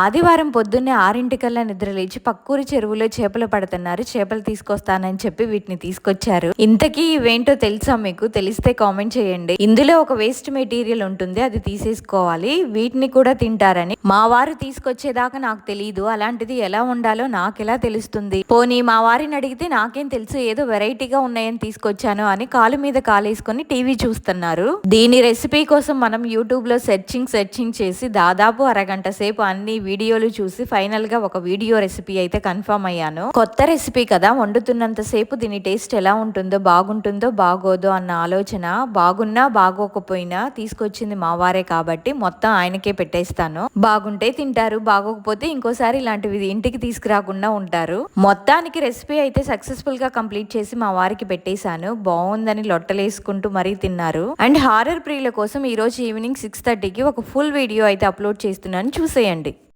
ఆదివారం పొద్దున్నే 6:00కల్లా నిద్రలేచి పక్కూరి చెరువులో చేపలు పడుతున్నారు. చేపలు తీసుకొస్తానని చెప్పి వీటిని తీసుకొచ్చారు. ఇంతకీ ఇవేంటో తెలుసా మీకు? తెలిస్తే కామెంట్ చేయండి. ఇందులో ఒక వేస్ట్ మెటీరియల్ ఉంటుంది, అది తీసేసుకోవాలి. వీటిని కూడా తింటారని మా వారు తీసుకొచ్చేదాకా నాకు తెలియదు. అలాంటిది ఎలా ఉండాలో నాకెలా తెలుస్తుంది? పోనీ మా వారిని అడిగితే నాకేం తెలుసు, ఏదో వెరైటీగా ఉన్నాయని తీసుకొచ్చాను అని కాలు మీద కాలేసుకొని టీవీ చూస్తున్నారు. దీని రెసిపీ కోసం మనం యూట్యూబ్ లో సెర్చింగ్ చేసి దాదాపు అరగంట సేపు అన్ని వీడియోలు చూసి ఫైనల్ గా ఒక వీడియో రెసిపీ అయితే కన్ఫర్మ్ అయ్యాను. కొత్త రెసిపీ కదా, వండుతున్నంత సేపు దీని టేస్ట్ ఎలా ఉంటుందో, బాగుంటుందో బాగోదో అన్న ఆలోచన. బాగున్నా బాగోకపోయినా తీసుకొచ్చింది మా వారే కాబట్టి మొత్తం ఆయనకే పెట్టేస్తాను. బాగుంటే తింటారు, బాగోకపోతే ఇంకోసారి ఇలాంటివి ఇంటికి తీసుకురాకుండా ఉంటారు. మొత్తానికి రెసిపీ అయితే సక్సెస్ఫుల్ గా కంప్లీట్ చేసి మా వారికి పెట్టేశాను. బాగుందని లొట్టలేసుకుంటూ మరీ తిన్నారు. అండ్ హారర్ ప్రియుల కోసం ఈ రోజు ఈవినింగ్ 6:30కి ఒక ఫుల్ వీడియో అయితే అప్లోడ్ చేస్తున్నాను, చూసేయండి.